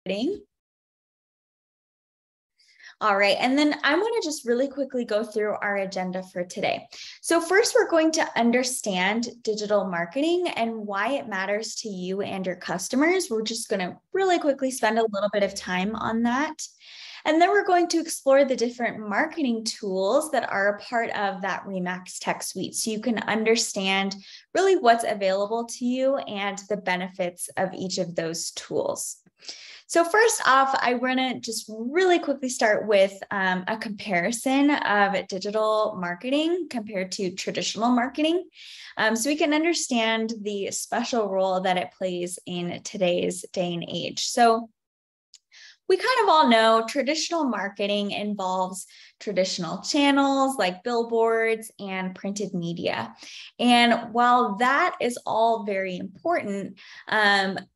marketing. All right, and then I want to just really quickly go through our agenda for today. So first, we're going to understand digital marketing and why it matters to you and your customers. We're just going to really quickly spend a little bit of time on that. And then we're going to explore the different marketing tools that are a part of that RE/MAX tech suite, so you can understand really what's available to you and the benefits of each of those tools. So first off, I want to just really quickly start with a comparison of digital marketing compared to traditional marketing, so we can understand the special role that it plays in today's day and age. So we kind of all know traditional marketing involves traditional channels like billboards and printed media. And while that is all very important,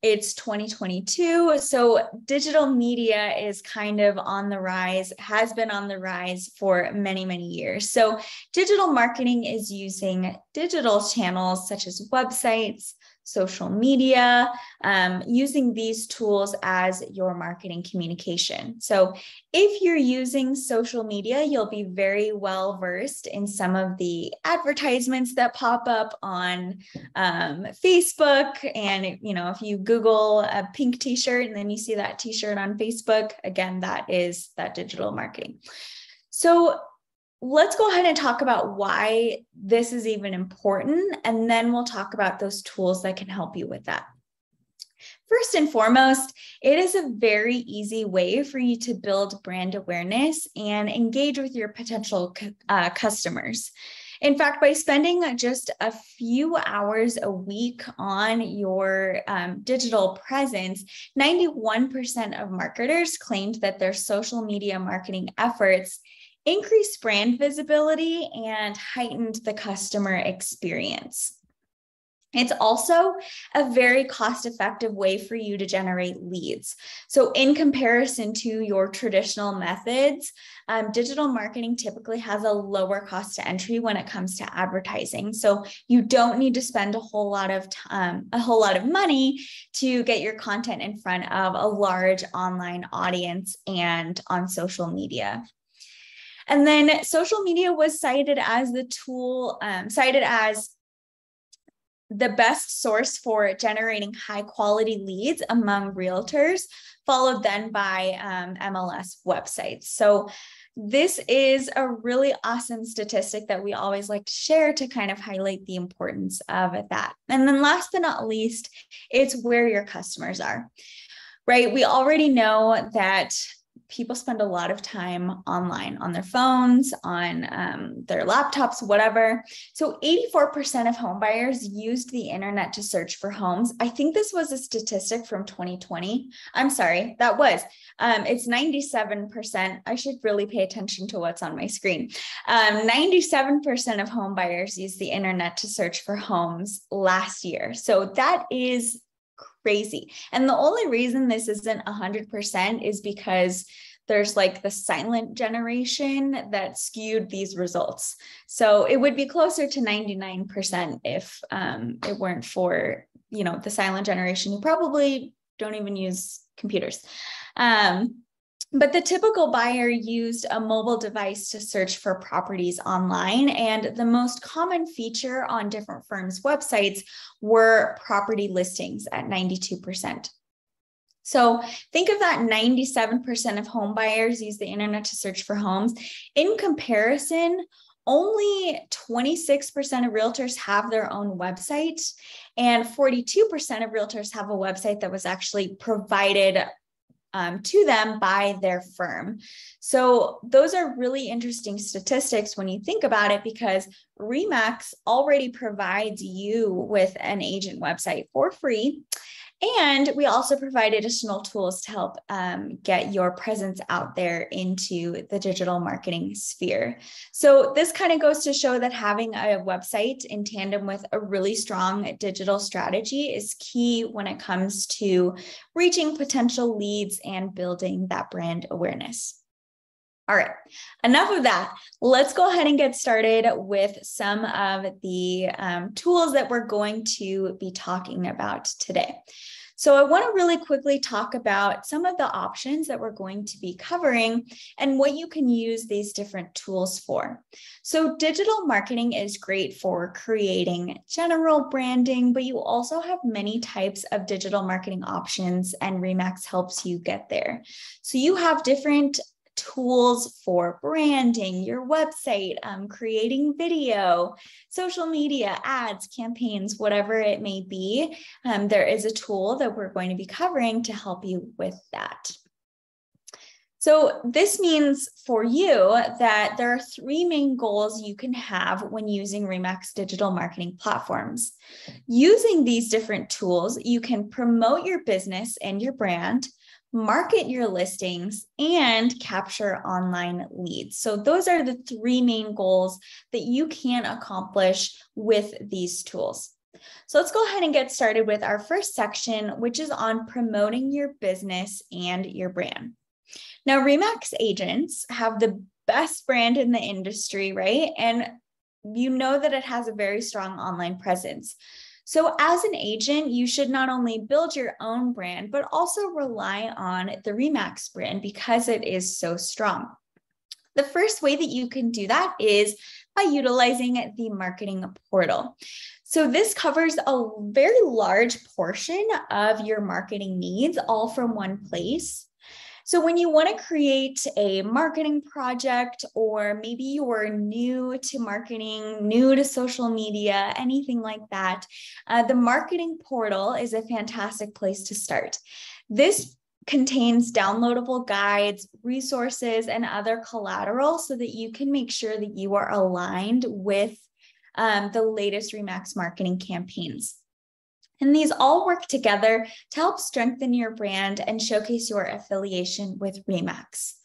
it's 2022. So digital media is kind of on the rise, has been on the rise for many, many years. So digital marketing is using digital channels such as websites, social media, using these tools as your marketing communication. So if you're using social media, you'll be very well versed in some of the advertisements that pop up on Facebook. And, if you Google a pink t-shirt and then you see that t-shirt on Facebook, again, that is that digital marketing. So let's go ahead and talk about why this is even important, and then we'll talk about those tools that can help you with that. First and foremost, it is a very easy way for you to build brand awareness and engage with your potential customers. In fact, by spending just a few hours a week on your digital presence, 91% of marketers claimed that their social media marketing efforts increased brand visibility and heightened the customer experience. It's also a very cost-effective way for you to generate leads. So in comparison to your traditional methods, digital marketing typically has a lower cost to entry when it comes to advertising. So you don't need to spend a whole lot of money to get your content in front of a large online audience and on social media. And then social media was cited as the tool, cited as the best source for generating high quality leads among realtors, followed then by MLS websites. So this is a really awesome statistic that we always like to share to kind of highlight the importance of that. And then last but not least, it's where your customers are, right? We already know that people spend a lot of time online on their phones, on their laptops, whatever. So 84% of home buyers used the internet to search for homes. I think this was a statistic from 2020. I'm sorry, that was. It's 97%. I should really pay attention to what's on my screen. 97% of home buyers used the internet to search for homes last year. So that is crazy. And the only reason this isn't 100% is because there's like the silent generation that skewed these results. So it would be closer to 99% if it weren't for, the silent generation who probably don't even use computers. But the typical buyer used a mobile device to search for properties online, and the most common feature on different firms' websites were property listings at 92%. So think of that 97% of home buyers use the internet to search for homes. In comparison, only 26% of realtors have their own website, and 42% of realtors have a website that was actually provided to them by their firm. So those are really interesting statistics when you think about it, because RE/MAX already provides you with an agent website for free. And we also provide additional tools to help get your presence out there into the digital marketing sphere. So this kind of goes to show that having a website in tandem with a really strong digital strategy is key when it comes to reaching potential leads and building that brand awareness. All right, enough of that. Let's go ahead and get started with some of the tools that we're going to be talking about today. So I want to really quickly talk about some of the options that we're going to be covering and what you can use these different tools for. So digital marketing is great for creating general branding, but you also have many types of digital marketing options, and RE/MAX helps you get there. So you have different tools for branding, your website, creating video, social media, ads, campaigns, whatever it may be. There is a tool that we're going to be covering to help you with that. So this means for you that there are three main goals you can have when using RE/MAX digital marketing platforms. Using these different tools, you can promote your business and your brand, market your listings, and capture online leads. So those are the three main goals that you can accomplish with these tools. So let's go ahead and get started with our first section, which is on promoting your business and your brand. Now, RE/MAX agents have the best brand in the industry, right? And you know that it has a very strong online presence. So as an agent, you should not only build your own brand, but also rely on the RE/MAX brand because it is so strong. The first way that you can do that is by utilizing the marketing portal. So this covers a very large portion of your marketing needs, all from one place. So when you want to create a marketing project, or maybe you're new to marketing, new to social media, anything like that, the marketing portal is a fantastic place to start. This contains downloadable guides, resources, and other collateral so that you can make sure that you are aligned with the latest RE/MAX marketing campaigns. And these all work together to help strengthen your brand and showcase your affiliation with RE/MAX.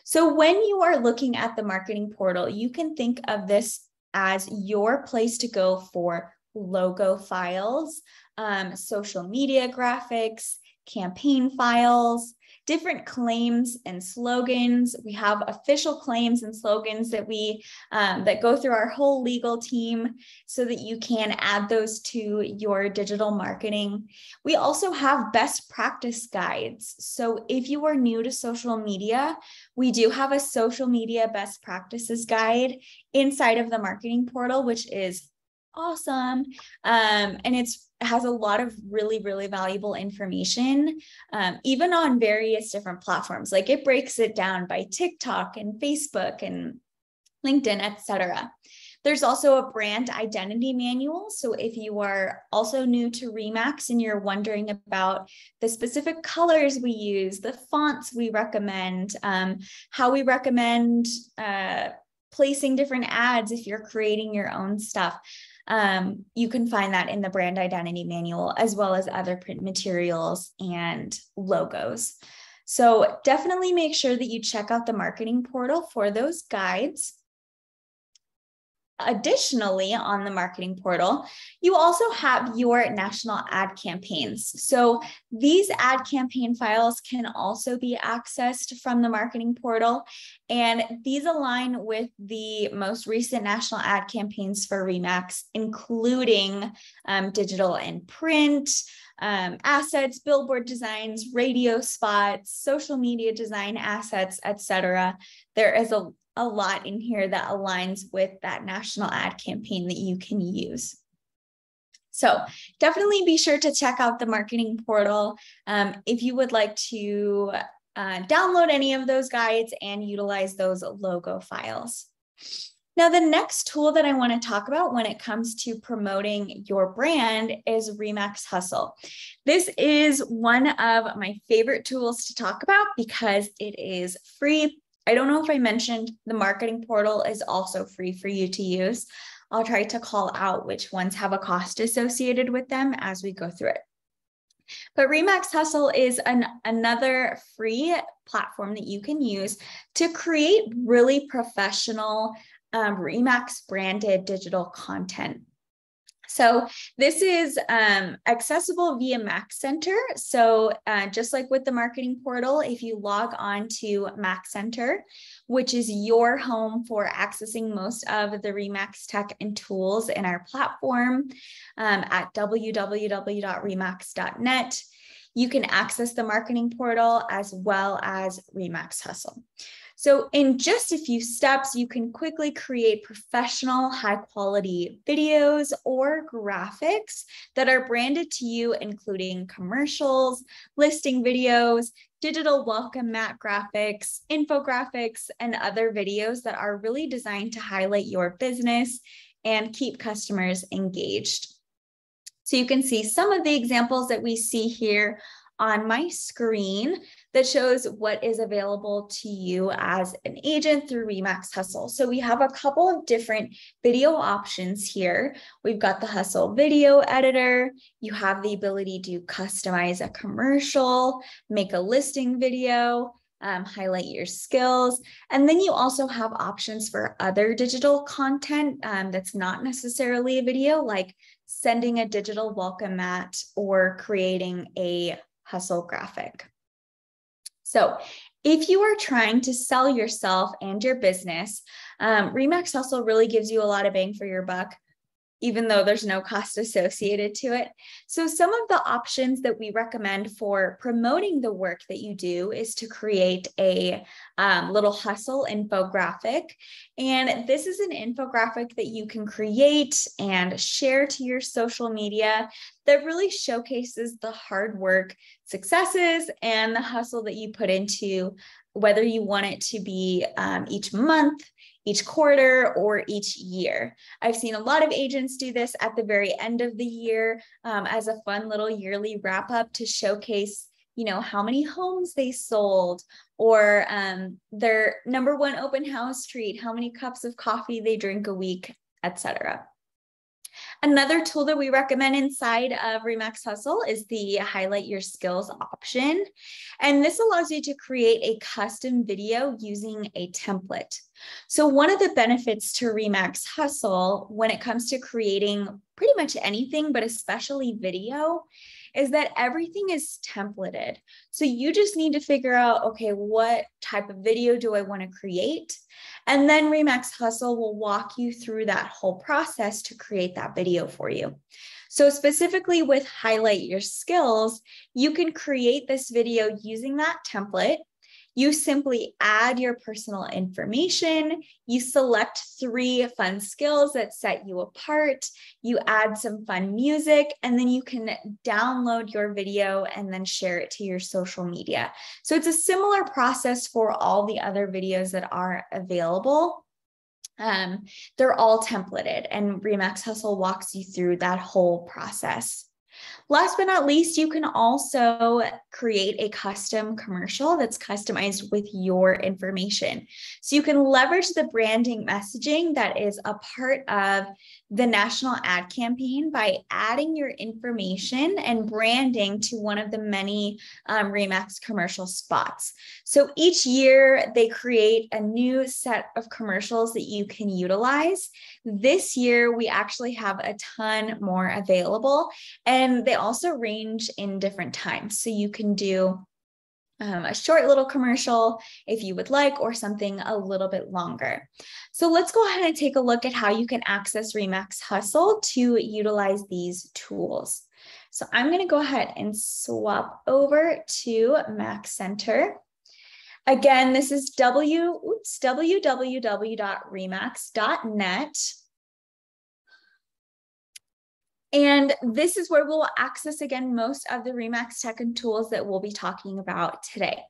So when you are looking at the marketing portal, you can think of this as your place to go for logo files, social media graphics, campaign files, different claims and slogans. We have official claims and slogans that that go through our whole legal team so that you can add those to your digital marketing. We also have best practice guides. So if you are new to social media, we do have a social media best practices guide inside of the marketing portal, which is awesome. And it has a lot of really, really valuable information, even on various different platforms. Like it breaks it down by TikTok and Facebook and LinkedIn, etc. There's also a brand identity manual. So if you are also new to RE/MAX and you're wondering about the specific colors we use, the fonts we recommend, how we recommend placing different ads if you're creating your own stuff, you can find that in the brand identity manual, as well as other print materials and logos. So definitely make sure that you check out the marketing portal for those guides. Additionally, on the marketing portal, you also have your national ad campaigns. So these ad campaign files can also be accessed from the marketing portal, and these align with the most recent national ad campaigns for RE/MAX, including digital and print, assets, billboard designs, radio spots, social media design assets, etc. There is a lot in here that aligns with that national ad campaign that you can use. So definitely be sure to check out the marketing portal if you would like to download any of those guides and utilize those logo files. Now, the next tool that I want to talk about when it comes to promoting your brand is RE/MAX Hustle. This is one of my favorite tools to talk about because it is free. I don't know if I mentioned the marketing portal is also free for you to use. I'll try to call out which ones have a cost associated with them as we go through it. But RE/MAX Hustle is another free platform that you can use to create really professional RE/MAX branded digital content. So this is accessible via Max Center. So just like with the marketing portal, if you log on to Max Center, which is your home for accessing most of the RE/MAX tech and tools in our platform at www.remax.net, you can access the marketing portal as well as Remax Hustle. So in just a few steps, you can quickly create professional, high-quality videos or graphics that are branded to you, including commercials, listing videos, digital welcome mat graphics, infographics, and other videos that are really designed to highlight your business and keep customers engaged. So you can see some of the examples that we see here on my screen that shows what is available to you as an agent through Remax Hustle. So we have a couple of different video options here. We've got the Hustle video editor. You have the ability to customize a commercial, make a listing video, highlight your skills. And then you also have options for other digital content that's not necessarily a video, like sending a digital welcome mat or creating a hustle graphic. So if you are trying to sell yourself and your business, Remax Hustle really gives you a lot of bang for your buck, even though there's no cost associated to it. So some of the options that we recommend for promoting the work that you do is to create a little hustle infographic. And this is an infographic that you can create and share to your social media that really showcases the hard work, successes, and the hustle that you put into, whether you want it to be each month, each quarter, or each year. I've seen a lot of agents do this at the very end of the year as a fun little yearly wrap up to showcase, how many homes they sold, or their #1 open house treat, how many cups of coffee they drink a week, etc. Another tool that we recommend inside of Remax Hustle is the Highlight Your Skills option. And this allows you to create a custom video using a template. So one of the benefits to Remax Hustle when it comes to creating pretty much anything, but especially video, is that everything is templated. So you just need to figure out, okay, what type of video do I want to create? And then Remax Hustle will walk you through that whole process to create that video for you. So specifically with Highlight Your Skills, you can create this video using that template. You simply add your personal information, you select 3 fun skills that set you apart, you add some fun music, and then you can download your video and then share it to your social media. So it's a similar process for all the other videos that are available. They're all templated, and Remax Hustle walks you through that whole process. Last but not least, you can also create a custom commercial that's customized with your information. So you can leverage the branding messaging that is a part of the national ad campaign by adding your information and branding to one of the many Remax commercial spots. So each year they create a new set of commercials that you can utilize. This year, we actually have a ton more available, and they also range in different times. So you can do a short little commercial if you would like, or something a little bit longer. So let's go ahead and take a look at how you can access Remax Hustle to utilize these tools. So I'm going to go ahead and swap over to Max Center. Again, this is www.remax.net. And this is where we'll access, again, most of the Remax tech and tools that we'll be talking about today.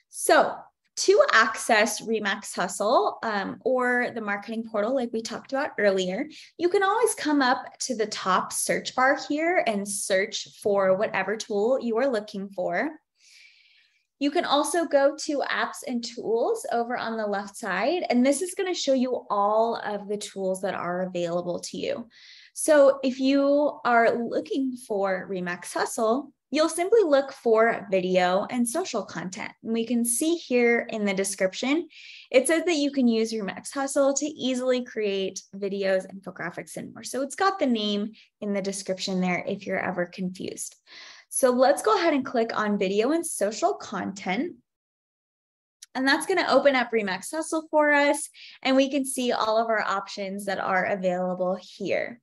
So to access Remax Hustle or the marketing portal, like we talked about earlier, you can always come up to the top search bar here and search for whatever tool you are looking for. You can also go to apps and tools over on the left side, and this is going to show you all of the tools that are available to you. So if you are looking for Remax Hustle, you'll simply look for video and social content. And we can see here in the description, it says that you can use Remax Hustle to easily create videos, infographics, and more. So it's got the name in the description there if you're ever confused. So let's go ahead and click on video and social content. And that's going to open up Remax Hustle for us. And we can see all of our options that are available here.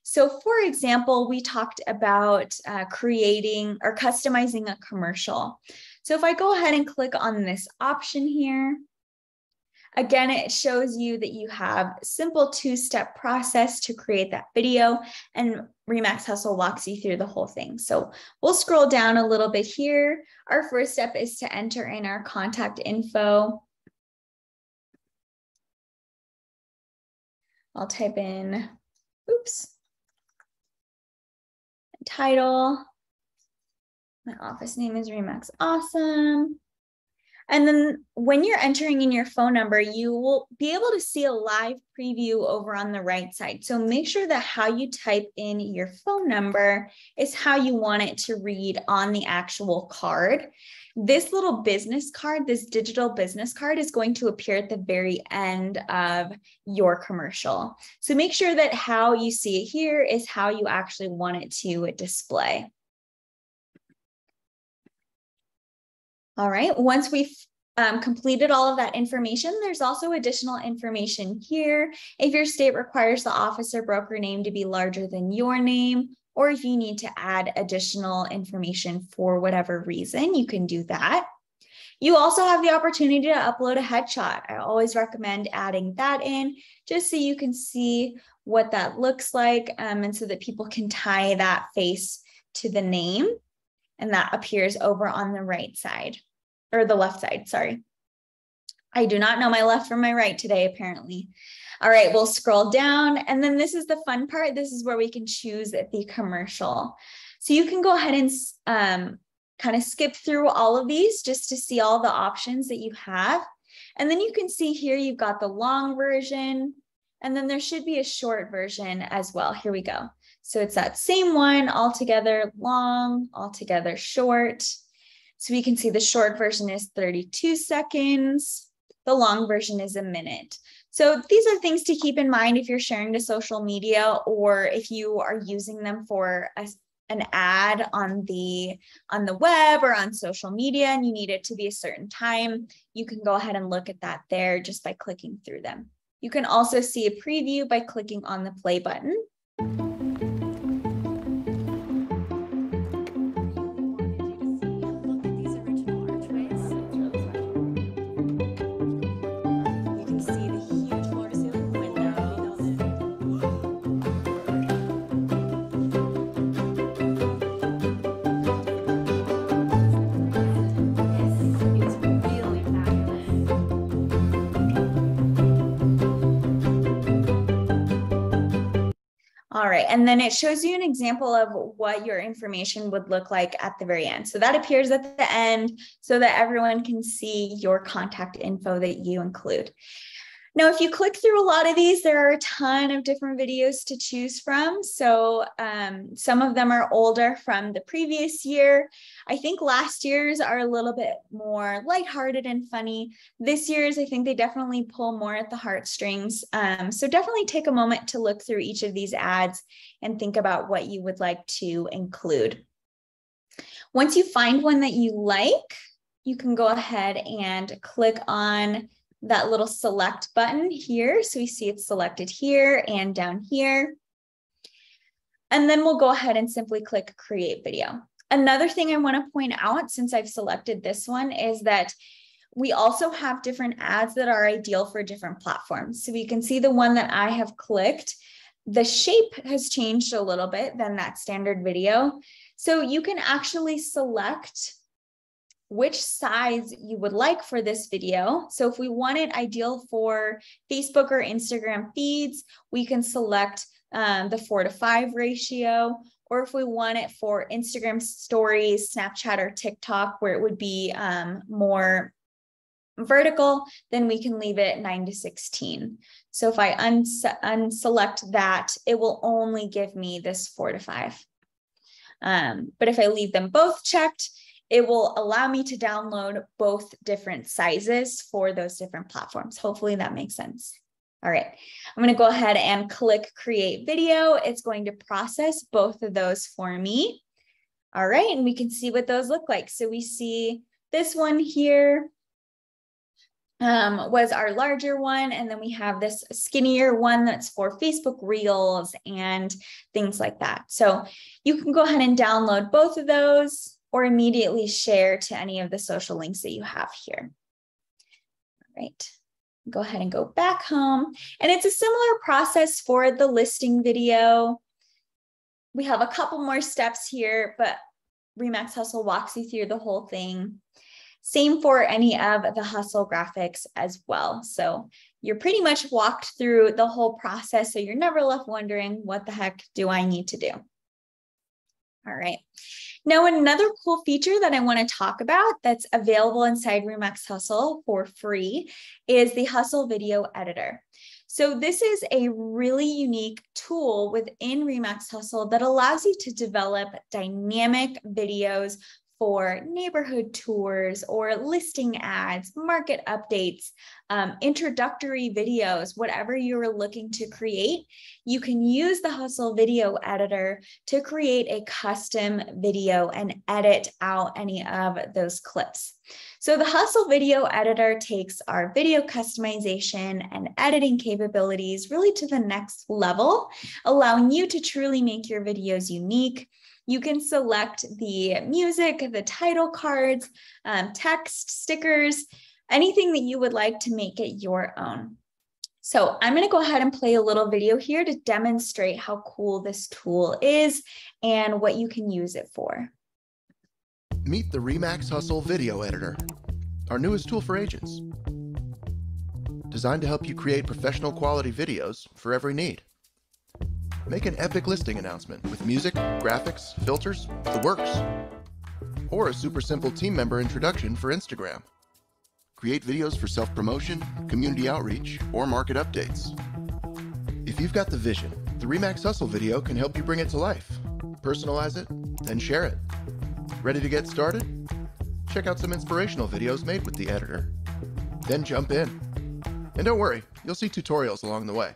So for example, we talked about creating or customizing a commercial. So if I go ahead and click on this option here, again, it shows you that you have a simple two-step process to create that video, and Remax Hustle walks you through the whole thing. So we'll scroll down a little bit here. Our first step is to enter in our contact info. I'll type in, title. My office name is Remax Awesome. And then when you're entering in your phone number, you will be able to see a live preview over on the right side. So make sure that how you type in your phone number is how you want it to read on the actual card. This little business card, this digital business card, is going to appear at the very end of your commercial. So make sure that how you see it here is how you actually want it to display. All right, once we've completed all of that information, there's also additional information here. If your state requires the office or broker name to be larger than your name, or if you need to add additional information for whatever reason, you can do that. You also have the opportunity to upload a headshot. I always recommend adding that in just so you can see what that looks like, and so that people can tie that face to the name. And that appears over on the right side, or the left side, sorry. I do not know my left from my right today, apparently. All right, we'll scroll down. And then this is the fun part. This is where we can choose the commercial. So you can go ahead and kind of skip through all of these just to see all the options that you have. And then you can see here, you've got the long version, and then there should be a short version as well. Here we go. So it's that same one, altogether long, altogether short. So we can see the short version is 32 seconds. The long version is a minute. So these are things to keep in mind if you're sharing to social media, or if you are using them for an ad on the web or on social media and you need it to be a certain time, you can go ahead and look at that there just by clicking through them. You can also see a preview by clicking on the play button. All right, and then it shows you an example of what your information would look like at the very end. So that appears at the end so that everyone can see your contact info that you include. Now, if you click through a lot of these, there are a ton of different videos to choose from. So some of them are older from the previous year. I think last year's are a little bit more lighthearted and funny. This year's, I think they definitely pull more at the heartstrings. So definitely take a moment to look through each of these ads and think about what you would like to include. Once you find one that you like, you can go ahead and click on that little select button here. So we see it's selected here and down here. And then we'll go ahead and simply click create video. Another thing I want to point out, since I've selected this one, is that we also have different ads that are ideal for different platforms. So we can see the one that I have clicked, the shape has changed a little bit than that standard video. So you can actually select which size you would like for this video. So if we want it ideal for Facebook or Instagram feeds, we can select the 4:5 ratio. Or if we want it for Instagram stories, Snapchat, or TikTok, where it would be more vertical, then we can leave it 9:16. So if I unselect that, it will only give me this 4:5. But if I leave them both checked, it will allow me to download both different sizes for those different platforms. Hopefully that makes sense. All right, I'm going to go ahead and click create video. It's going to process both of those for me. All right, and we can see what those look like. So we see this one here. was our larger one. And then we have this skinnier one that's for Facebook Reels and things like that. So you can go ahead and download both of those or immediately share to any of the social links that you have here. All right. Go ahead and go back home. And it's a similar process for the listing video. We have a couple more steps here, but Remax Hustle walks you through the whole thing. Same for any of the hustle graphics as well. So you're pretty much walked through the whole process. So you're never left wondering, what the heck do I need to do? All right. Now, another cool feature that I want to talk about that's available inside Remax Hustle for free is the Hustle Video Editor. So this is a really unique tool within Remax Hustle that allows you to develop dynamic videos for neighborhood tours or listing ads, market updates, introductory videos, whatever you're looking to create. You can use the Hustle Video Editor to create a custom video and edit out any of those clips. So the Hustle Video Editor takes our video customization and editing capabilities really to the next level, allowing you to truly make your videos unique. You can select the music, the title cards, text, stickers, anything that you would like to make it your own. So I'm going to go ahead and play a little video here to demonstrate how cool this tool is and what you can use it for. Meet the Remax Hustle Video Editor, our newest tool for agents. Designed to help you create professional quality videos for every need. Make an epic listing announcement with music, graphics, filters, the works. Or a super simple team member introduction for Instagram. Create videos for self-promotion, community outreach, or market updates. If you've got the vision, the Remax Hustle video can help you bring it to life. Personalize it, then share it. Ready to get started? Check out some inspirational videos made with the editor. Then jump in. And don't worry, you'll see tutorials along the way.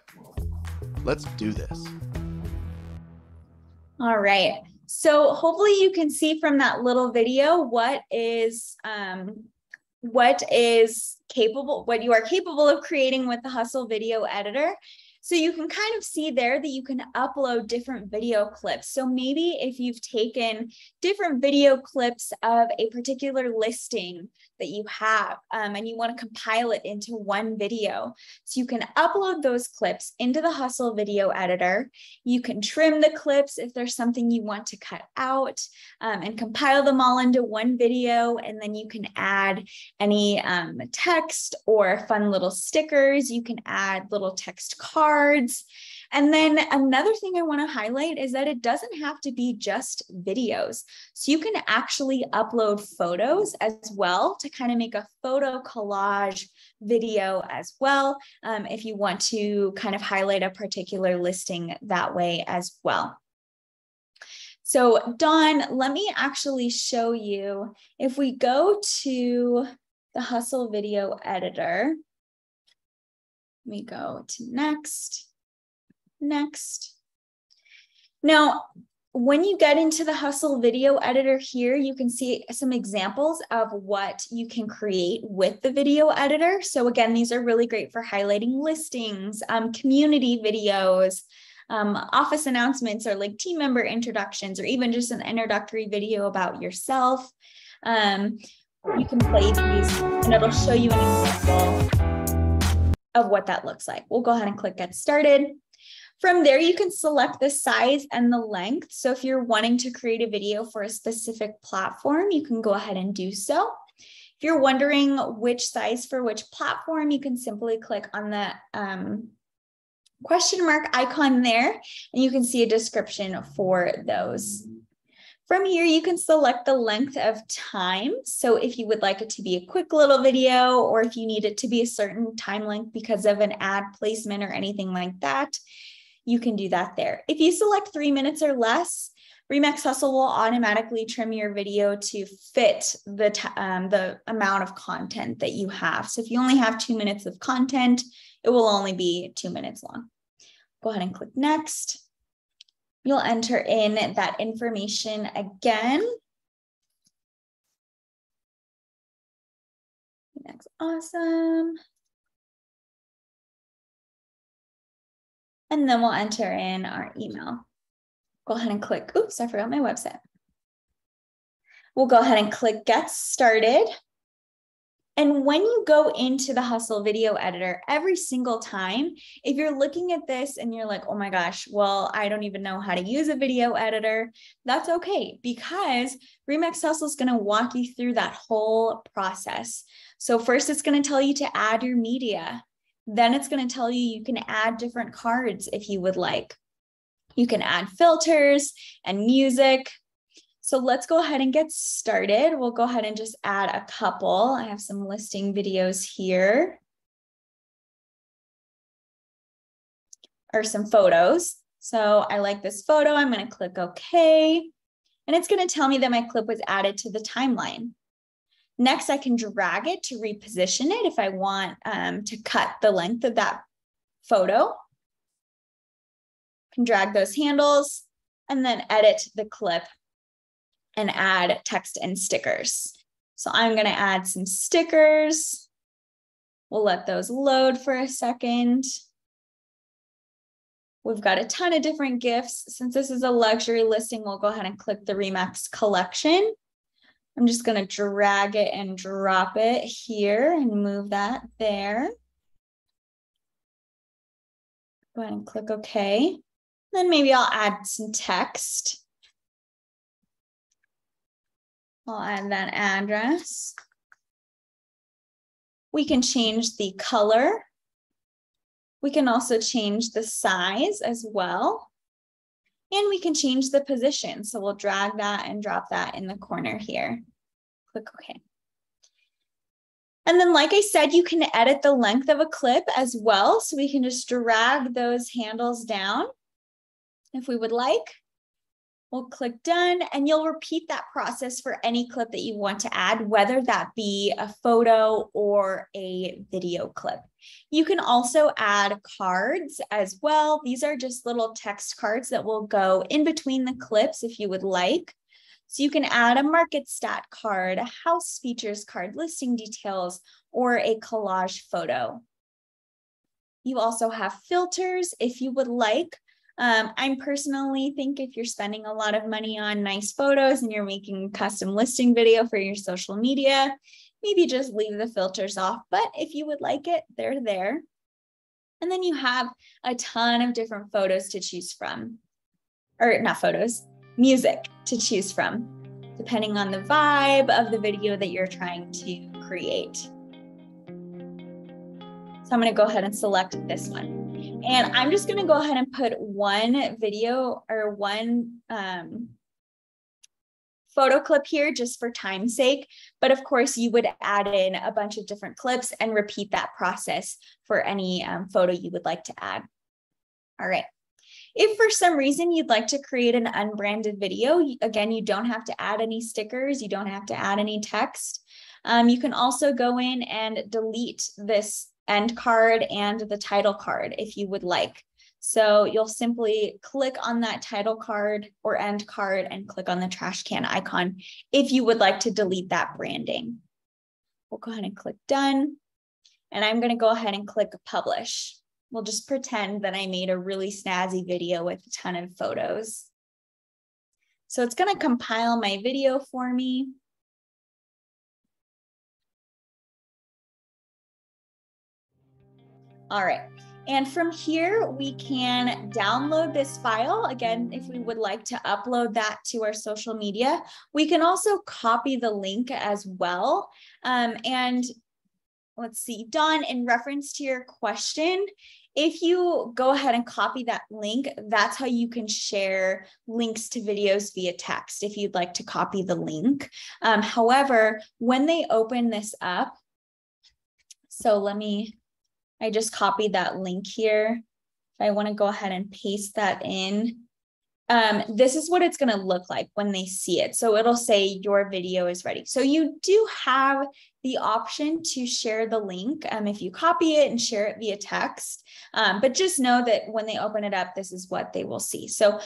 Let's do this. All right. So hopefully you can see from that little video what you are capable of creating with the Hustle Video Editor. So you can kind of see there that you can upload different video clips. So maybe if you've taken different video clips of a particular listing that you have and you want to compile it into one video. So you can upload those clips into the Hustle Video Editor. You can trim the clips if there's something you want to cut out and compile them all into one video. And then you can add any text or fun little stickers. You can add little text cards. And then another thing I want to highlight is that it doesn't have to be just videos. So you can actually upload photos as well to kind of make a photo collage video as well, if you want to kind of highlight a particular listing that way as well. So Dawn, let me actually show you, if we go to the Hustle Video Editor, let me go to next. Now, when you get into the Hustle Video Editor here, you can see some examples of what you can create with the video editor. So again, these are really great for highlighting listings, community videos, office announcements, or like team member introductions, or even just an introductory video about yourself. You can play these and it'll show you an example of what that looks like. We'll go ahead and click Get Started. From there, you can select the size and the length. So if you're wanting to create a video for a specific platform, you can go ahead and do so. If you're wondering which size for which platform, you can simply click on the question mark icon there, and you can see a description for those. From here, you can select the length of time. So if you would like it to be a quick little video, or if you need it to be a certain time length because of an ad placement or anything like that, you can do that there. If you select 3 minutes or less, Remax Hustle will automatically trim your video to fit the amount of content that you have. So if you only have 2 minutes of content, it will only be 2 minutes long. Go ahead and click Next. You'll enter in that information again. That's awesome. And then we'll enter in our email. Go ahead and click, oops, I forgot my website. We'll go ahead and click Get Started. And when you go into the Hustle video editor, every single time, if you're looking at this and you're like, oh my gosh, well, I don't even know how to use a video editor, that's okay, because Remix Hustle is going to walk you through that whole process. So first, it's going to tell you to add your media. Then it's going to tell you can add different cards if you would like. You can add filters and music. So let's go ahead and get started. We'll go ahead and just add a couple. I have some listing videos here, or some photos. So I like this photo. I'm going to click OK. And it's going to tell me that my clip was added to the timeline. Next, I can drag it to reposition it if I want to cut the length of that photo. I can drag those handles and then edit the clip and add text and stickers. So I'm going to add some stickers. We'll let those load for a second. We've got a ton of different gifts. Since this is a luxury listing, we'll go ahead and click the Remax collection. I'm just going to drag it and drop it here and move that there. Go ahead and click OK. Then maybe I'll add some text. I'll add that address. We can change the color. We can also change the size as well. And we can change the position. So we'll drag that and drop that in the corner here. Click OK. And then, like I said, you can edit the length of a clip as well. So we can just drag those handles down if we would like. We'll click done, and you'll repeat that process for any clip that you want to add, whether that be a photo or a video clip. You can also add cards as well. These are just little text cards that will go in between the clips if you would like. So you can add a market stat card, a house features card, listing details, or a collage photo. You also have filters if you would like. I personally think if you're spending a lot of money on nice photos and you're making a custom listing video for your social media, maybe just leave the filters off. But if you would like it, they're there. And then you have a ton of different photos to choose from, or not photos, music to choose from, depending on the vibe of the video that you're trying to create. So I'm going to go ahead and select this one. And I'm just going to go ahead and put one video or one photo clip here just for time's sake. But of course, you would add in a bunch of different clips and repeat that process for any photo you would like to add. All right. If for some reason you'd like to create an unbranded video, again, you don't have to add any stickers. You don't have to add any text. You can also go in and delete this end card and the title card if you would like. So you'll simply click on that title card or end card and click on the trash can icon if you would like to delete that branding. We'll go ahead and click done. And I'm going to go ahead and click publish. We'll just pretend that I made a really snazzy video with a ton of photos. So it's going to compile my video for me. All right, and from here, we can download this file. Again, if we would like to upload that to our social media, we can also copy the link as well. And let's see, Dawn, in reference to your question, if you go ahead and copy that link, that's how you can share links to videos via text if you'd like to copy the link. However, when they open this up, so I just copied that link here. If I want to go ahead and paste that in, this is what it's going to look like when they see it. So it'll say your video is ready. So you do have the option to share the link if you copy it and share it via text. But just know that when they open it up, this is what they will see. So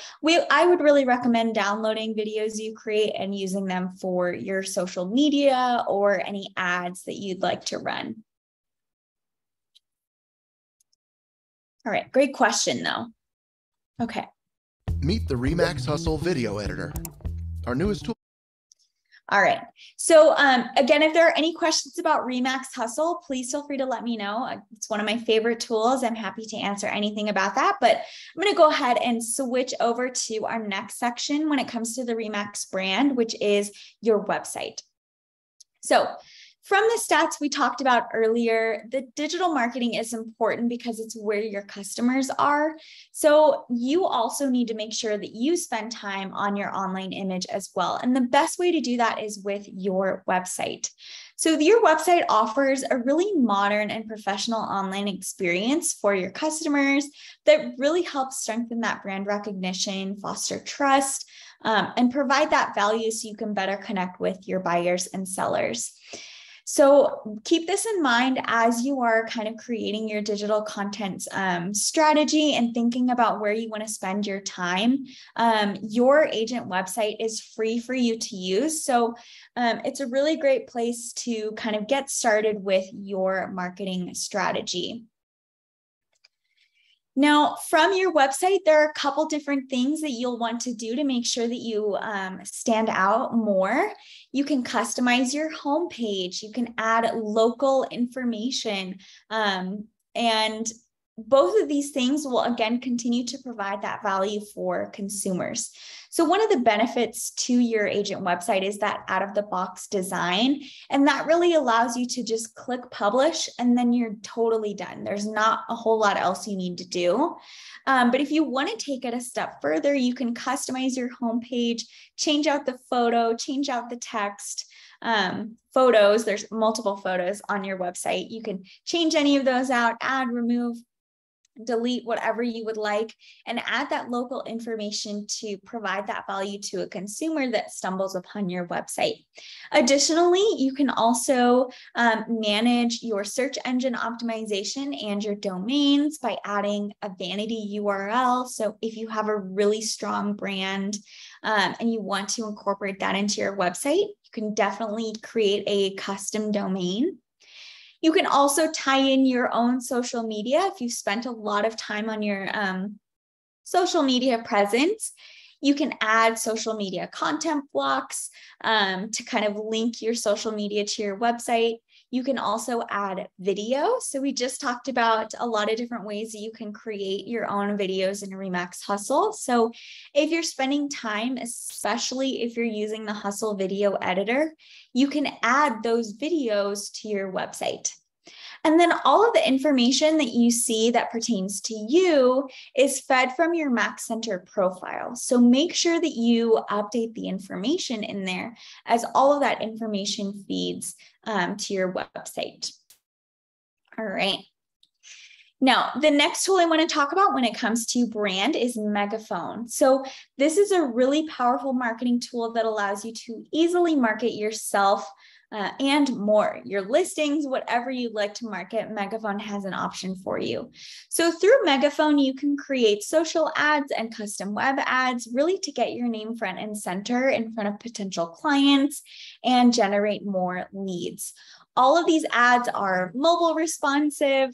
I would really recommend downloading videos you create and using them for your social media or any ads that you'd like to run. All right, great question though. Okay. Meet the Remax Hustle Video Editor, our newest tool. All right. So again, if there are any questions about Remax Hustle, please feel free to let me know. It's one of my favorite tools. I'm happy to answer anything about that, but I'm going to go ahead and switch over to our next section when it comes to the Remax brand, which is your website. So from the stats we talked about earlier, the digital marketing is important because it's where your customers are. So you also need to make sure that you spend time on your online image as well. And the best way to do that is with your website. So your website offers a really modern and professional online experience for your customers that really helps strengthen that brand recognition, foster trust, and provide that value so you can better connect with your buyers and sellers. So keep this in mind as you are kind of creating your digital content strategy and thinking about where you want to spend your time. Your agent website is free for you to use. So it's a really great place to kind of get started with your marketing strategy. Now, from your website, there are a couple different things that you'll want to do to make sure that you stand out more. You can customize your homepage. You can add local information. And both of these things will, again, continue to provide that value for consumers. So one of the benefits to your agent website is that out-of-the-box design, and that really allows you to just click publish, and then you're totally done. There's not a whole lot else you need to do. But if you want to take it a step further, you can customize your homepage, change out the photo, change out the text, photos. There's multiple photos on your website. You can change any of those out, add, remove, delete, whatever you would like, and add that local information to provide that value to a consumer that stumbles upon your website. Additionally, you can also manage your search engine optimization and your domains by adding a vanity URL. So if you have a really strong brand and you want to incorporate that into your website, you can definitely create a custom domain. You can also tie in your own social media. If you've spent a lot of time on your social media presence, you can add social media content blocks to kind of link your social media to your website. You can also add video. So we just talked about a lot of different ways that you can create your own videos in Remax Hustle. So if you're spending time, especially if you're using the Hustle Video Editor, you can add those videos to your website. And then all of the information that you see that pertains to you is fed from your Max Center profile. So make sure that you update the information in there, as all of that information feeds to your website. All right. Now, the next tool I want to talk about when it comes to brand is Megaphone. So this is a really powerful marketing tool that allows you to easily market yourself and more. Your listings, whatever you'd like to market, Megaphone has an option for you. So through Megaphone, you can create social ads and custom web ads, really to get your name front and center in front of potential clients and generate more leads. All of these ads are mobile responsive.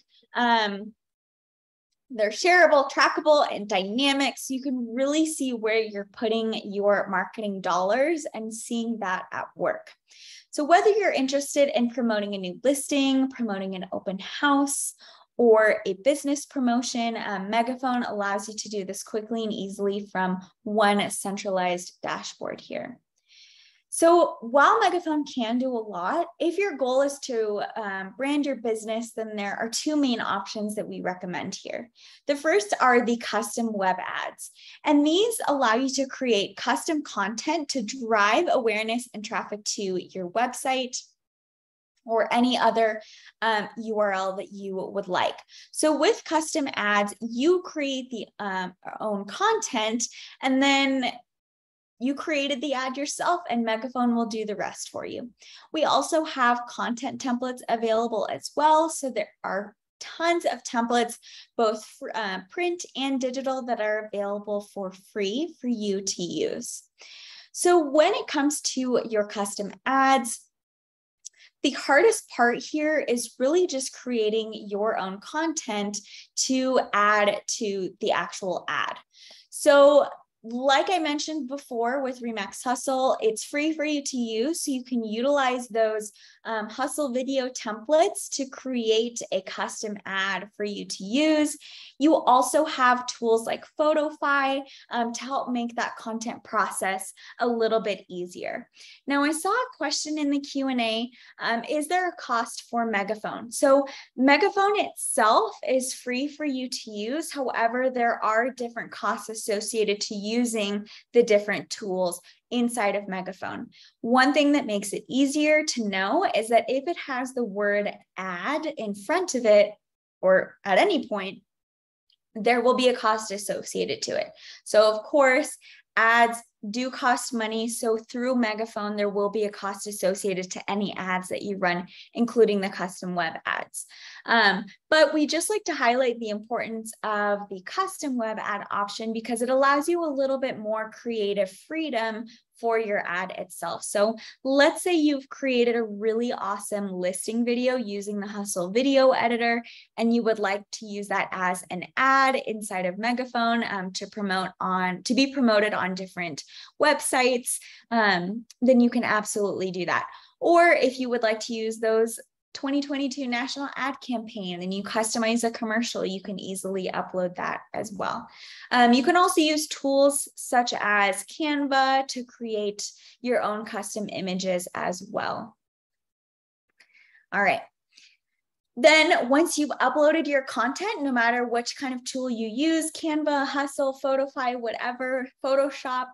They're shareable, trackable, and dynamic. So you can really see where you're putting your marketing dollars and seeing that at work. So whether you're interested in promoting a new listing, promoting an open house, or a business promotion, Megaphone allows you to do this quickly and easily from one centralized dashboard here. So while Megaphone can do a lot, if your goal is to brand your business, then there are two main options that we recommend here. The first are the custom web ads, and these allow you to create custom content to drive awareness and traffic to your website or any other URL that you would like. So with custom ads, you create the own content, and then you created the ad yourself and Megaphone will do the rest for you. We also have content templates available as well. So there are tons of templates, both for, print and digital, that are available for free for you to use. So when it comes to your custom ads, the hardest part here is really just creating your own content to add to the actual ad. So like I mentioned before with Remax Hustle, it's free for you to use. So you can utilize those Hustle video templates to create a custom ad for you to use. You also have tools like Photofy to help make that content process a little bit easier. Now, I saw a question in the Q&A, is there a cost for Megaphone? So Megaphone itself is free for you to use. However, there are different costs associated to using the different tools inside of Megaphone. One thing that makes it easier to know is that if it has the word ad in front of it, or at any point, there will be a cost associated to it. So of course, ads do cost money. So through Megaphone, there will be a cost associated to any ads that you run, including the custom web ads. But we just like to highlight the importance of the custom web ad option because it allows you a little bit more creative freedom for your ad itself. So let's say you've created a really awesome listing video using the Hustle video editor, and you would like to use that as an ad inside of Megaphone to be promoted on different websites, then you can absolutely do that. Or if you would like to use those 2022 national ad campaign and you customize a commercial, you can easily upload that as well. You can also use tools such as Canva to create your own custom images as well. All right. Then once you've uploaded your content, no matter which kind of tool you use, Canva, Hustle, Photofy, whatever, Photoshop,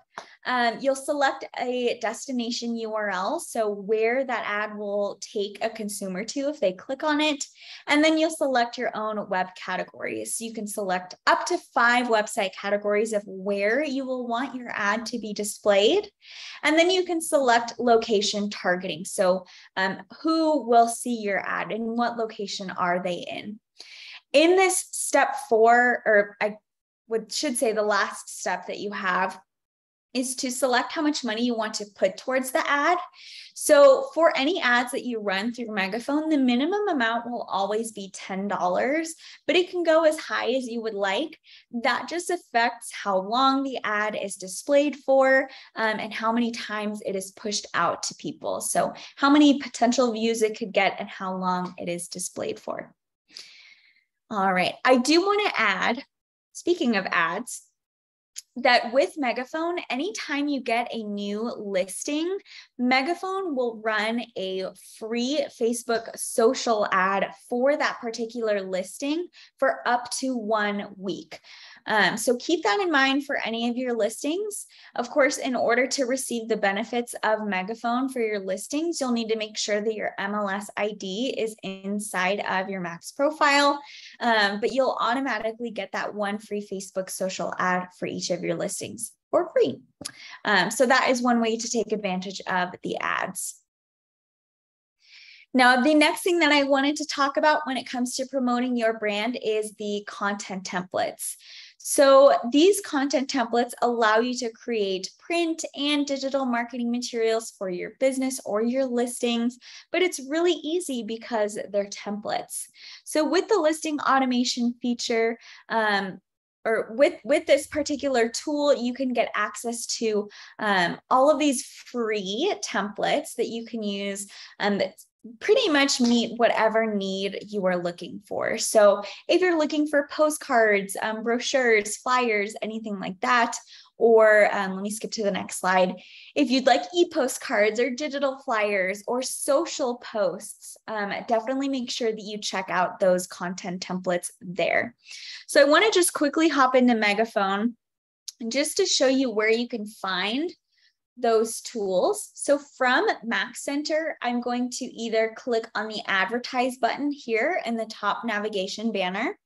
you'll select a destination URL, so where that ad will take a consumer to if they click on it, and then you'll select your own web categories. So you can select up to 5 website categories of where you will want your ad to be displayed, and then you can select location targeting. So who will see your ad and what location are they in? In this step 4, or I should say the last step that you have, is to select how much money you want to put towards the ad. So for any ads that you run through Megaphone, the minimum amount will always be $10, but it can go as high as you would like. That just affects how long the ad is displayed for and how many times it is pushed out to people. So how many potential views it could get and how long it is displayed for. All right, I do want to add, speaking of ads, that with Megaphone, anytime you get a new listing, Megaphone will run a free Facebook social ad for that particular listing for up to 1 week. So keep that in mind for any of your listings. Of course, in order to receive the benefits of Megaphone for your listings, you'll need to make sure that your MLS ID is inside of your Max profile, but you'll automatically get that 1 free Facebook social ad for each of your listings for free. So that is one way to take advantage of the ads. Now, the next thing that I wanted to talk about when it comes to promoting your brand is the content templates. So these content templates allow you to create print and digital marketing materials for your business or your listings, but it's really easy because they're templates. So with the listing automation feature, or with this particular tool, you can get access to all of these free templates that you can use that pretty much meet whatever need you are looking for. So if you're looking for postcards, brochures, flyers, anything like that, or let me skip to the next slide. If you'd like e-postcards or digital flyers or social posts, definitely make sure that you check out those content templates there. So I want to just quickly hop into Megaphone just to show you where you can find those tools. So from Max Center, I'm going to either click on the advertise button here in the top navigation banner,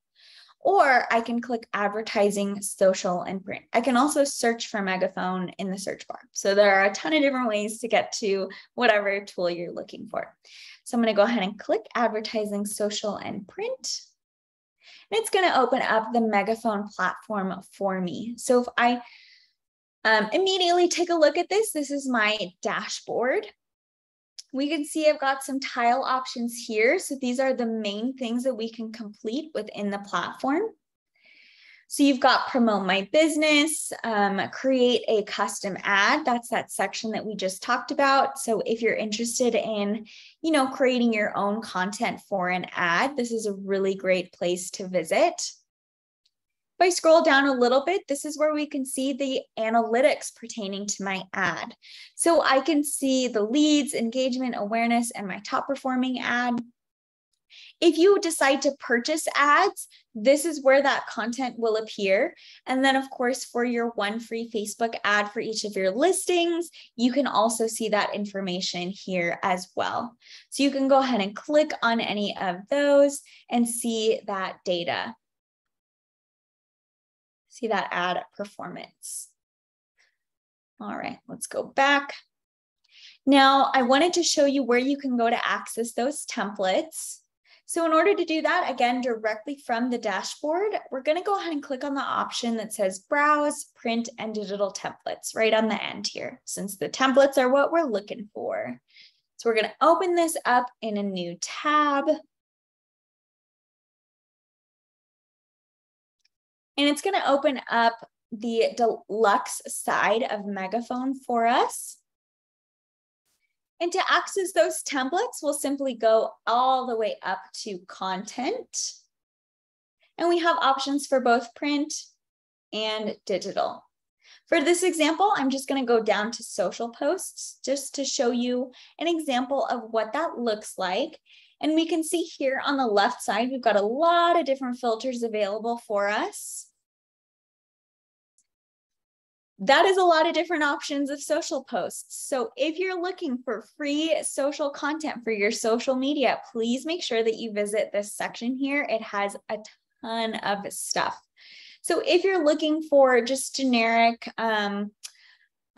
or I can click advertising, social, and print. I can also search for Megaphone in the search bar. So there are a ton of different ways to get to whatever tool you're looking for. So I'm going to go ahead and click advertising, social, and print. And it's going to open up the Megaphone platform for me. So if I immediately take a look at this, this is my dashboard. We can see I've got some tile options here. So these are the main things that we can complete within the platform. So you've got promote my business, create a custom ad. That's that section that we just talked about. So if you're interested in, creating your own content for an ad, this is a really great place to visit. If I scroll down a little bit, this is where we can see the analytics pertaining to my ad. So I can see the leads, engagement, awareness, and my top performing ad. If you decide to purchase ads, this is where that content will appear. And then of course, for your one free Facebook ad for each of your listings, you can also see that information here as well. So you can go ahead and click on any of those and see that data. See that ad performance. All right, let's go back. Now, I wanted to show you where you can go to access those templates. So in order to do that, again, directly from the dashboard, we're going to go ahead and click on the option that says Browse, Print, and Digital Templates right on the end here, since the templates are what we're looking for. So we're going to open this up in a new tab. And it's going to open up the deluxe side of Megaphone for us. And to access those templates, we'll simply go all the way up to content. And we have options for both print and digital. For this example, I'm just going to go down to social posts just to show you an example of what that looks like. And we can see here on the left side, we've got a lot of different filters available for us. That is a lot of different options of social posts. So if you're looking for free social content for your social media, please make sure that you visit this section here. It has a ton of stuff. So if you're looking for just a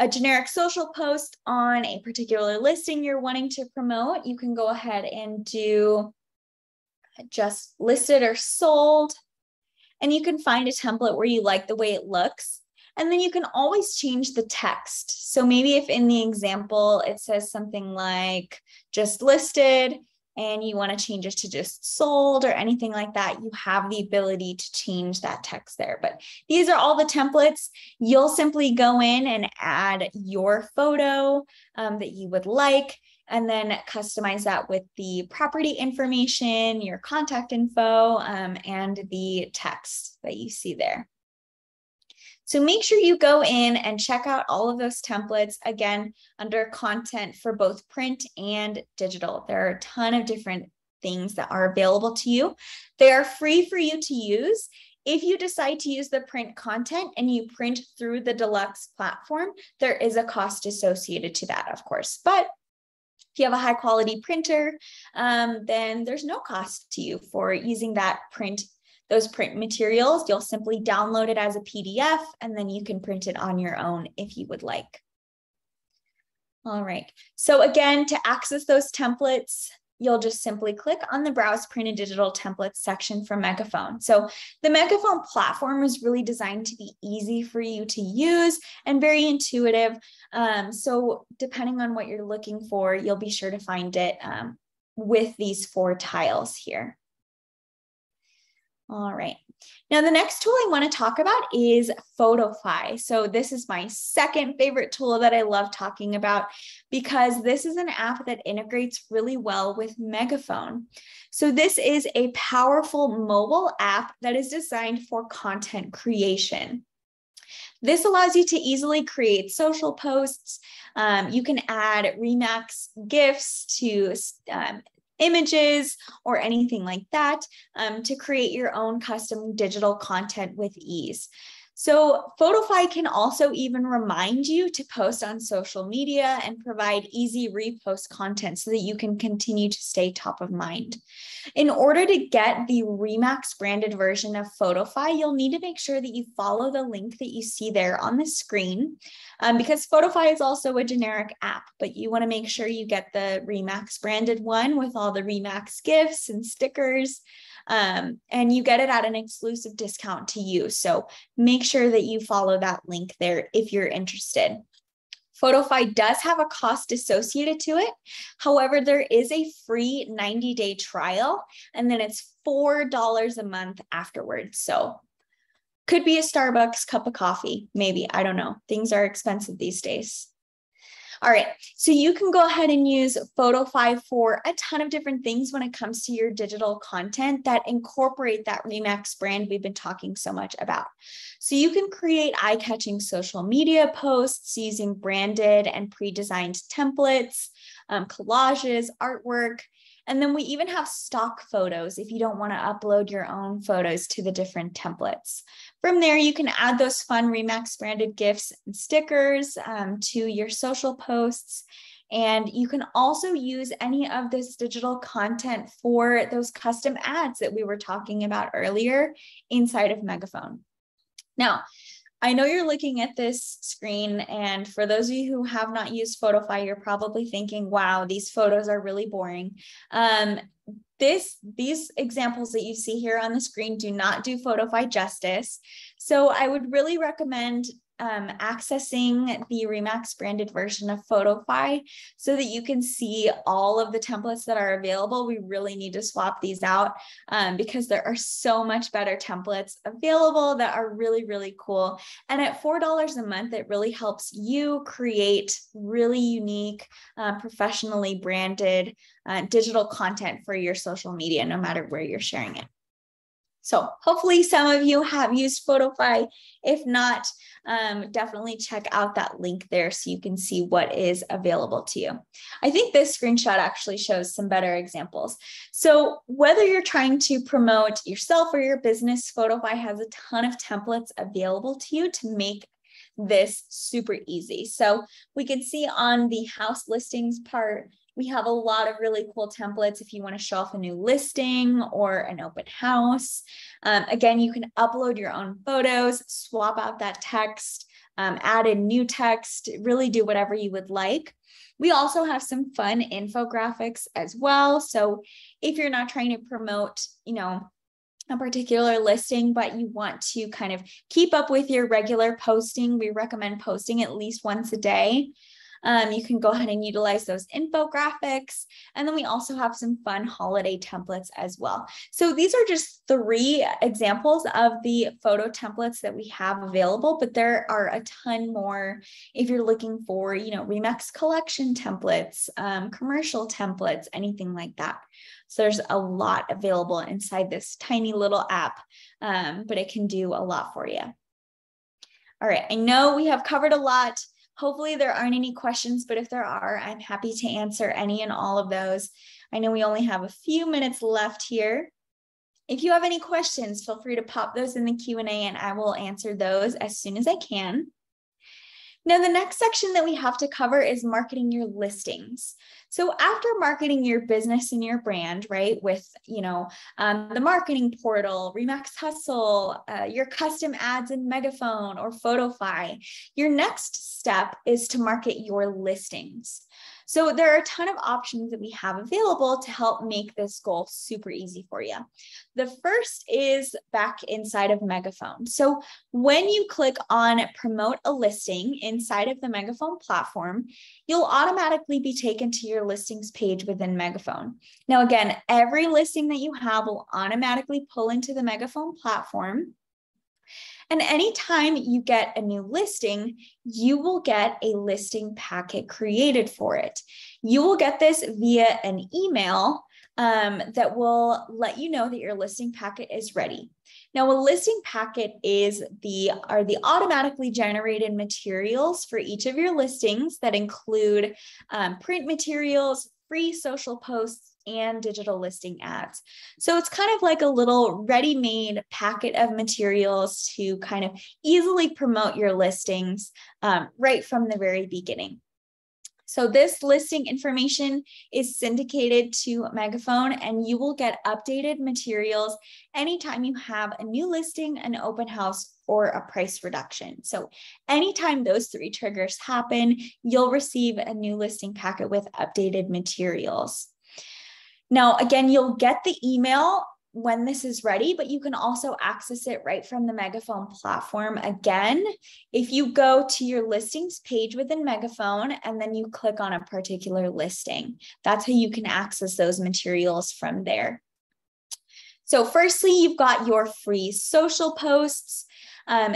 generic social post on a particular listing you're wanting to promote, you can go ahead and do just listed or sold. And you can find a template where you like the way it looks. And then you can always change the text. So maybe if in the example, it says something like just listed and you want to change it to just sold or anything like that, you have the ability to change that text there. But these are all the templates. You'll simply go in and add your photo that you would like, and then customize that with the property information, your contact info, and the text that you see there. So make sure you go in and check out all of those templates, again, under content for both print and digital. There are a ton of different things that are available to you. They are free for you to use. If you decide to use the print content and you print through the deluxe platform, there is a cost associated to that, of course. But if you have a high quality printer, then there's no cost to you for using those print materials. You'll simply download it as a PDF and then you can print it on your own if you would like. All right, so again, to access those templates, you'll just simply click on the Browse, Print, and Digital Templates section for Megaphone. So the Megaphone platform is really designed to be easy for you to use and very intuitive. So depending on what you're looking for, you'll be sure to find it with these 4 tiles here. All right. Now, the next tool I want to talk about is Photofy. So this is my second favorite tool that I love talking about because this is an app that integrates really well with Megaphone. So this is a powerful mobile app that is designed for content creation. This allows you to easily create social posts. You can add Remax GIFs to images or anything like that to create your own custom digital content with ease. So Photify can also even remind you to post on social media and provide easy repost content so that you can continue to stay top of mind. In order to get the Remax branded version of Photify, you'll need to make sure that you follow the link that you see there on the screen, because Photify is also a generic app, but you want to make sure you get the Remax branded one with all the Remax gifts and stickers. And you get it at an exclusive discount to you. So make sure that you follow that link there if you're interested. Photify does have a cost associated to it. However, there is a free 90-day trial, and then it's $4 a month afterwards. So could be a Starbucks cup of coffee, maybe. I don't know. Things are expensive these days. All right, so you can go ahead and use Photify for a ton of different things when it comes to your digital content that incorporate that Remax brand we've been talking so much about. So you can create eye-catching social media posts using branded and pre-designed templates, collages, artwork, and then we even have stock photos if you don't want to upload your own photos to the different templates. From there, you can add those fun Remax branded gifts and stickers to your social posts. And you can also use any of this digital content for those custom ads that we were talking about earlier inside of Megaphone. Now, I know you're looking at this screen, and for those of you who have not used Photify, you're probably thinking, wow, these photos are really boring. These examples that you see here on the screen do not do Photify justice. So I would really recommend accessing the Remax branded version of Photify so that you can see all of the templates that are available. We really need to swap these out because there are so much better templates available that are really, really cool. And at $4 a month, it really helps you create really unique, professionally branded digital content for your social media, no matter where you're sharing it. So hopefully some of you have used Photify. If not, definitely check out that link there so you can see what is available to you. I think this screenshot actually shows some better examples. So whether you're trying to promote yourself or your business, Photify has a ton of templates available to you to make this super easy. So we can see on the house listings part, we have a lot of really cool templates if you want to show off a new listing or an open house. Again, you can upload your own photos, swap out that text, add in new text, really do whatever you would like. We also have some fun infographics as well. So if you're not trying to promote, a particular listing, but you want to kind of keep up with your regular posting, we recommend posting at least once a day. You can go ahead and utilize those infographics. And then we also have some fun holiday templates as well. So these are just 3 examples of the photo templates that we have available, but there are a ton more if you're looking for, Remax collection templates, commercial templates, anything like that. So there's a lot available inside this tiny little app, but it can do a lot for you. All right, I know we have covered a lot. Hopefully there aren't any questions, but if there are, I'm happy to answer any and all of those. I know we only have a few minutes left here. If you have any questions, feel free to pop those in the Q&A and I will answer those as soon as I can. Now, the next section that we have to cover is marketing your listings. So after marketing your business and your brand, right, with, the marketing portal, Remax Hustle, your custom ads in Megaphone or Photify, your next step is to market your listings. So there are a ton of options that we have available to help make this goal super easy for you. The first is back inside of Megaphone. So when you click on promote a listing inside of the Megaphone platform, you'll automatically be taken to your listings page within Megaphone. Now, again, every listing that you have will automatically pull into the Megaphone platform. And anytime you get a new listing, you will get a listing packet created for it. You will get this via an email that will let you know that your listing packet is ready. Now, a listing packet are the automatically generated materials for each of your listings that include print materials, free social posts, and digital listing ads. So it's kind of like a little ready-made packet of materials to kind of easily promote your listings right from the very beginning. So this listing information is syndicated to Megaphone, and you will get updated materials anytime you have a new listing, an open house, or a price reduction. So anytime those three triggers happen, you'll receive a new listing packet with updated materials. Now, again, you'll get the email when this is ready, but you can also access it right from the Megaphone platform. Again, if you go to your listings page within Megaphone and then you click on a particular listing, that's how you can access those materials from there. So firstly, you've got your free social posts.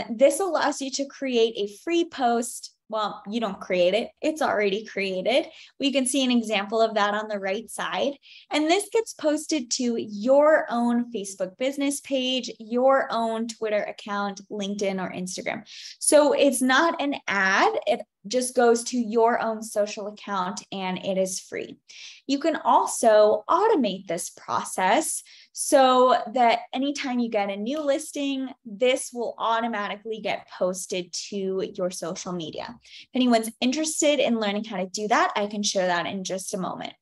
This allows you to create a free post. Well, you don't create it, it's already created. We can see an example of that on the right side. And this gets posted to your own Facebook business page, your own Twitter account, LinkedIn, or Instagram. So it's not an ad, it just goes to your own social account and it is free. You can also automate this process so that anytime you get a new listing, this will automatically get posted to your social media. If anyone's interested in learning how to do that, I can share that in just a moment.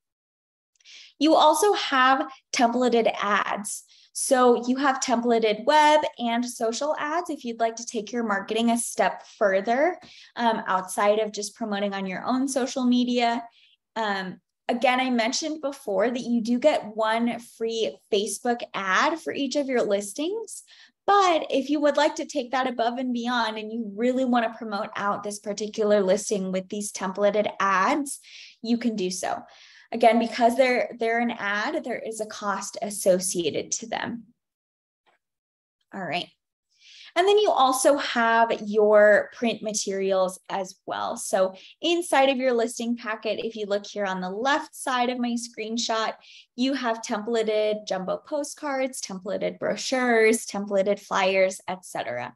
You also have templated ads. So you have templated web and social ads if you'd like to take your marketing a step further outside of just promoting on your own social media. Again, I mentioned before that you do get one free Facebook ad for each of your listings. But if you would like to take that above and beyond and you really want to promote out this particular listing with these templated ads, you can do so. Again, because they're an ad, there is a cost associated to them. All right. And then you also have your print materials as well. So inside of your listing packet, if you look here on the left side of my screenshot, you have templated jumbo postcards, templated brochures, templated flyers, etc.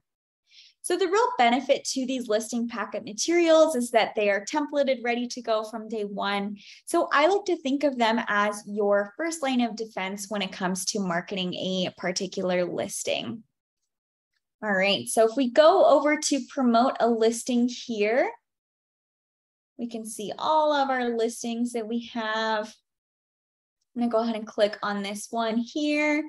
So the real benefit to these listing packet materials is that they are templated, ready to go from day one. So I like to think of them as your first line of defense when it comes to marketing a particular listing. All right, so if we go over to promote a listing here, we can see all of our listings that we have. I'm gonna go ahead and click on this one here,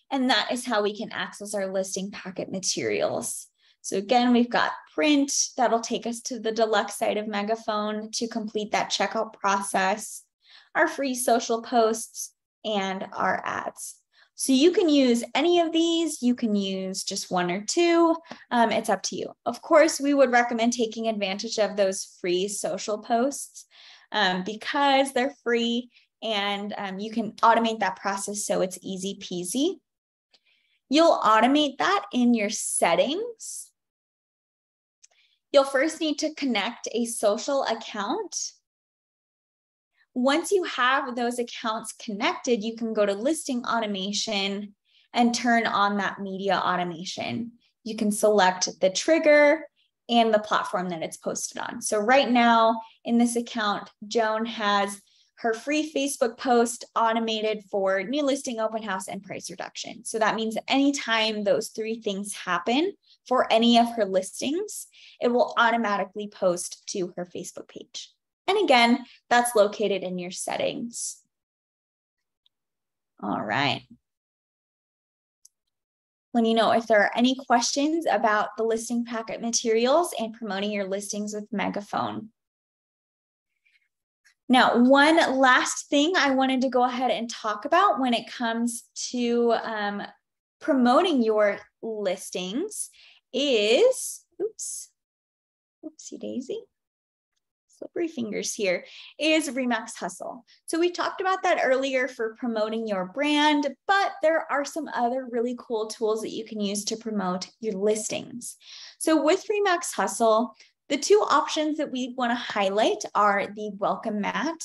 and that is how we can access our listing packet materials. So again, we've got print, that'll take us to the deluxe site of Megaphone to complete that checkout process, our free social posts, and our ads. So you can use any of these, you can use just one or two, it's up to you. Of course, we would recommend taking advantage of those free social posts because they're free and you can automate that process so it's easy peasy. You'll automate that in your settings. You'll first need to connect a social account. Once you have those accounts connected, you can go to listing automation and turn on that media automation. You can select the trigger and the platform that it's posted on. So right now in this account, Joan has her free Facebook post automated for new listing, open house, and price reduction. So that means anytime those three things happen for any of her listings, it will automatically post to her Facebook page. And again, that's located in your settings. All right. Let me know if there are any questions about the listing packet materials and promoting your listings with Megaphone. Now, one last thing I wanted to go ahead and talk about when it comes to promoting your listings is, oopsie daisy. Slippery fingers here, is Remax Hustle. So we talked about that earlier for promoting your brand, but there are some other really cool tools that you can use to promote your listings. So with Remax Hustle, the two options that we want to highlight are the welcome mat.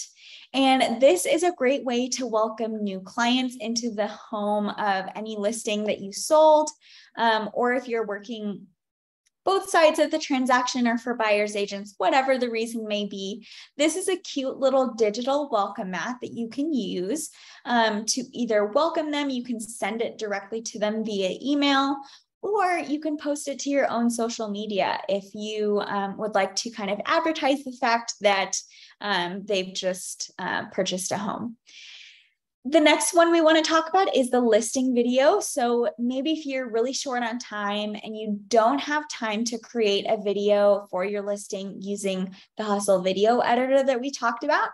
And this is a great way to welcome new clients into the home of any listing that you sold, or if you're working both sides of the transaction or for buyers agents, whatever the reason may be. This is a cute little digital welcome mat that you can use to either welcome them. You can send it directly to them via email, or you can post it to your own social media if you would like to kind of advertise the fact that they've just purchased a home. The next one we want to talk about is the listing video. So maybe if you're really short on time and you don't have time to create a video for your listing using the Hustle video editor that we talked about,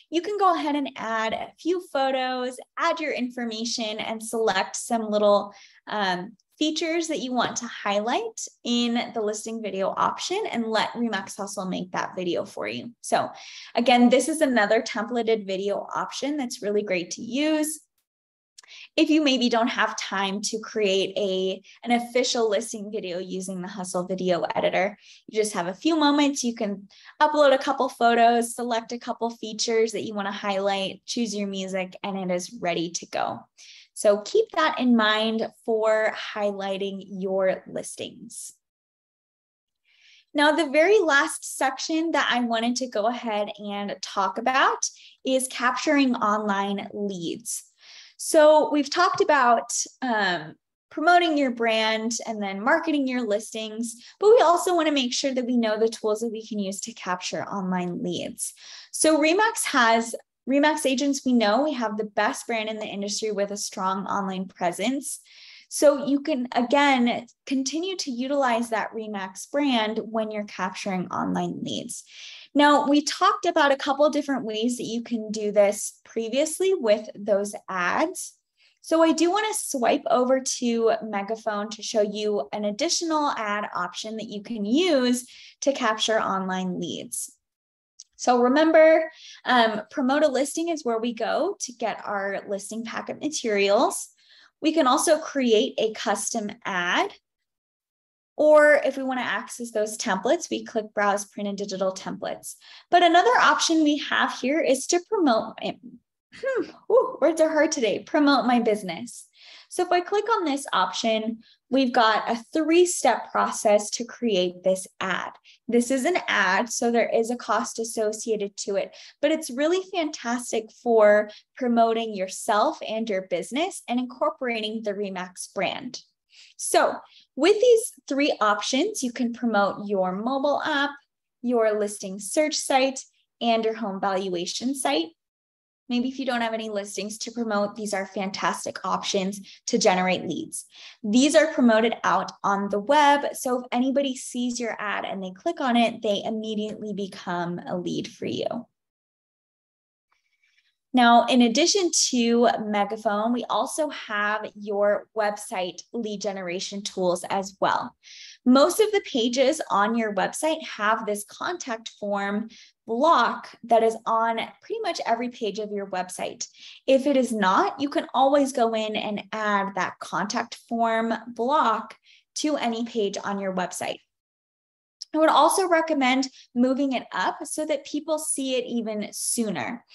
you can go ahead and add a few photos, add your information, and select some little features that you want to highlight in the listing video option and let Remax Hustle make that video for you. So again, this is another templated video option that's really great to use. If you maybe don't have time to create an official listing video using the Hustle video editor, you just have a few moments, you can upload a couple photos, select a couple features that you want to highlight, choose your music, and it is ready to go. So keep that in mind for highlighting your listings. Now, the very last section that I wanted to go ahead and talk about is capturing online leads. So we've talked about promoting your brand and then marketing your listings, but we also want to make sure that we know the tools that we can use to capture online leads. So Remax agents, we know we have the best brand in the industry with a strong online presence. So you can, again, continue to utilize that Remax brand when you're capturing online leads. Now, we talked about a couple different ways that you can do this previously with those ads. So I do want to swipe over to Megaphone to show you an additional ad option that you can use to capture online leads. So remember, promote a listing is where we go to get our listing packet materials. We can also create a custom ad, or if we want to access those templates, we click Browse Print and Digital Templates. But another option we have here is to promote, words are hard today, promote my business. So if I click on this option, we've got a 3-step process to create this ad. This is an ad, so there is a cost associated to it, but it's really fantastic for promoting yourself and your business and incorporating the Remax brand. So with these 3 options, you can promote your mobile app, your listing search site, and your home valuation site. Maybe if you don't have any listings to promote, these are fantastic options to generate leads. These are promoted out on the web. So if anybody sees your ad and they click on it, they immediately become a lead for you. Now, in addition to Megaphone, we also have your website lead generation tools as well. Most of the pages on your website have this contact form block that is on pretty much every page of your website. If it is not, you can always go in and add that contact form block to any page on your website. I would also recommend moving it up so that people see it even sooner.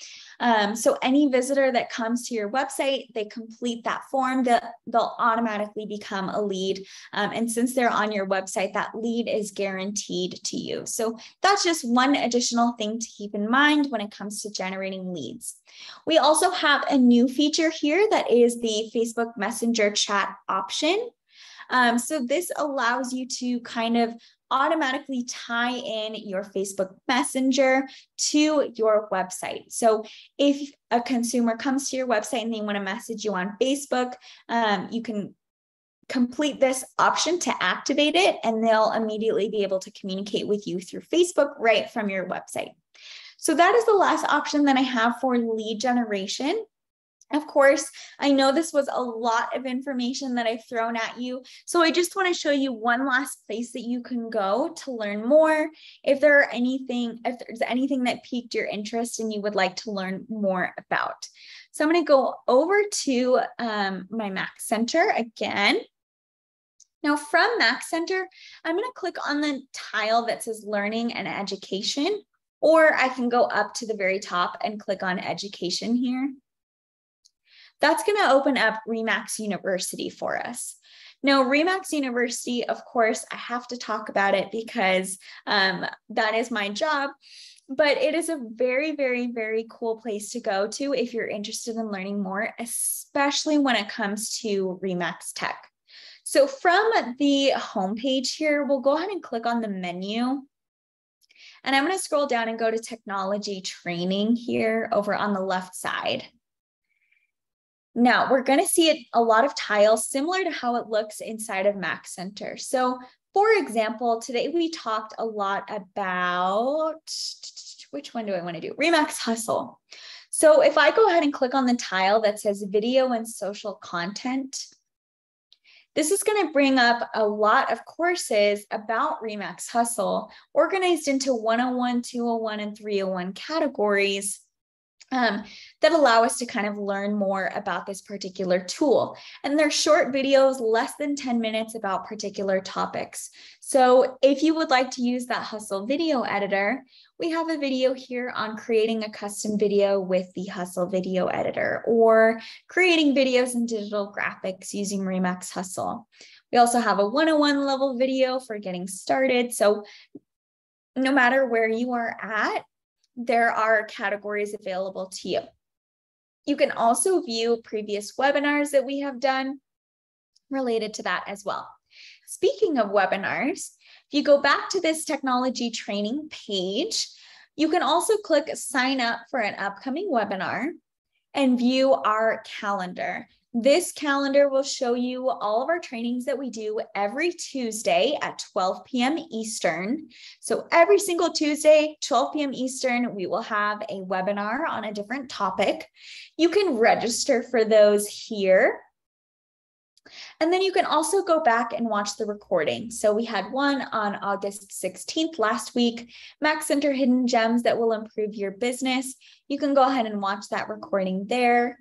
So any visitor that comes to your website, they complete that form, they'll automatically become a lead. And since they're on your website, that lead is guaranteed to you. So that's just one additional thing to keep in mind when it comes to generating leads. We also have a new feature here that is the Facebook Messenger chat option. So this allows you to kind of automatically tie in your Facebook Messenger to your website. So if a consumer comes to your website and they want to message you on Facebook, you can complete this option to activate it, and they'll immediately be able to communicate with you through Facebook right from your website. So that is the last option that I have for lead generation. Of course, I know this was a lot of information that I've thrown at you, so I just want to show you one last place that you can go to learn more. If there's anything that piqued your interest and you would like to learn more about. So I'm going to go over to my Max Center again. Now from Max Center, I'm going to click on the tile that says Learning and Education, or I can go up to the very top and click on Education here. That's going to open up Remax University for us. Now, Remax University, of course, I have to talk about it because that is my job. But it is a very, very, very cool place to go to if you're interested in learning more, especially when it comes to Remax Tech. So from the homepage here, we'll go ahead and click on the menu. And I'm going to scroll down and go to technology training here over on the left side. Now, we're going to see a lot of tiles similar to how it looks inside of Mac Center. So, for example, today we talked a lot about, which one do I want to do? Remax Hustle. So if I go ahead and click on the tile that says video and social content, this is going to bring up a lot of courses about Remax Hustle organized into 101, 201, and 301 categories that allow us to kind of learn more about this particular tool. And they're short videos, less than 10 minutes about particular topics. So if you would like to use that Hustle video editor, we have a video here on creating a custom video with the Hustle video editor, or creating videos and digital graphics using Remax Hustle. We also have a 101 level video for getting started. So no matter where you are at, there are categories available to you. You can also view previous webinars that we have done related to that as well. Speaking of webinars, if you go back to this technology training page, you can also click sign up for an upcoming webinar and view our calendar. This calendar will show you all of our trainings that we do every Tuesday at 12 p.m. Eastern. So every single Tuesday, 12 p.m. Eastern, we will have a webinar on a different topic. You can register for those here. And then you can also go back and watch the recording. So we had one on August 16th last week, Mac Center Hidden Gems that will improve your business. You can go ahead and watch that recording there.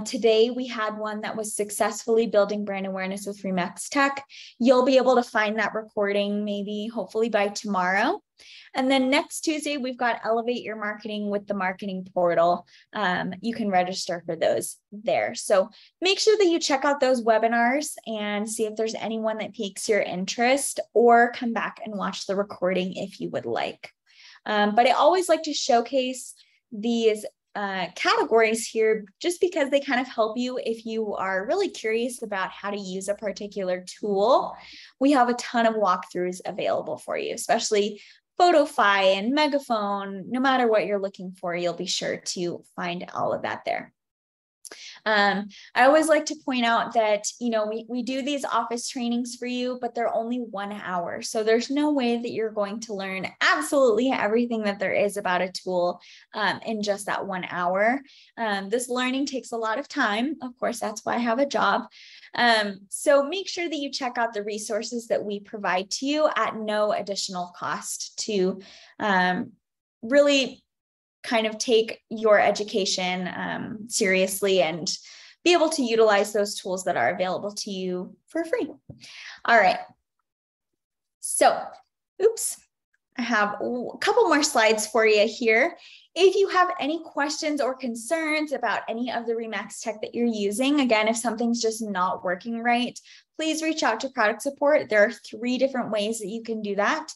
Today we had one that was successfully building brand awareness with Remax Tech. You'll be able to find that recording maybe hopefully by tomorrow. And then next Tuesday, we've got Elevate Your Marketing with the Marketing Portal. You can register for those there. So make sure that you check out those webinars and see if there's anyone that piques your interest, or come back and watch the recording if you would like. But I always like to showcase these categories here just because they kind of help you if you are really curious about how to use a particular tool. We have a ton of walkthroughs available for you, especially Photofy and Megaphone. No matter what you're looking for, you'll be sure to find all of that there. I always like to point out that, we do these office trainings for you, but they're only 1 hour. So there's no way that you're going to learn absolutely everything that there is about a tool in just that 1 hour. This learning takes a lot of time. Of course, that's why I have a job. So make sure that you check out the resources that we provide to you at no additional cost to really kind of take your education seriously and be able to utilize those tools that are available to you for free. All right. So, I have a couple more slides for you here. If you have any questions or concerns about any of the Remax Tech that you're using, again, if something's just not working right, please reach out to product support. There are 3 different ways that you can do that.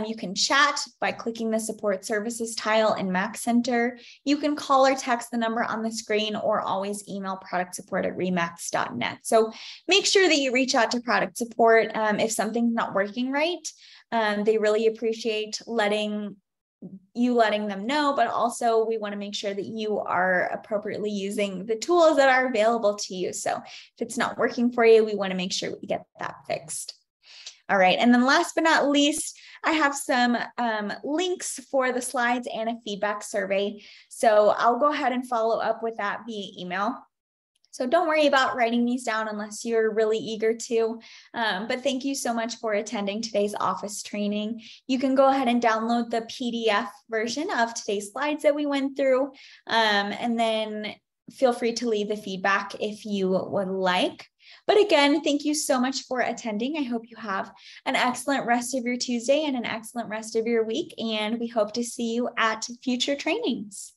You can chat by clicking the support services tile in Mac Center. You can call or text the number on the screen, or always email productsupport@remax.net. So make sure that you reach out to product support if something's not working right. They really appreciate letting them know, but also we want to make sure that you are appropriately using the tools that are available to you. So if it's not working for you, we want to make sure we get that fixed. All right. And then last but not least, I have some links for the slides and a feedback survey. So I'll go ahead and follow up with that via email. So don't worry about writing these down unless you're really eager to. But thank you so much for attending today's office training. You can go ahead and download the PDF version of today's slides that we went through. And then feel free to leave the feedback if you would like. But again, thank you so much for attending. I hope you have an excellent rest of your Tuesday and an excellent rest of your week. And we hope to see you at future trainings.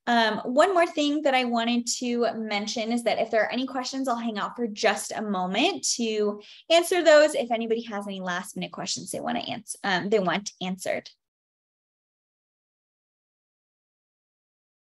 One more thing that I wanted to mention is that if there are any questions, I'll hang out for just a moment to answer those. If anybody has any last minute questions they want answered.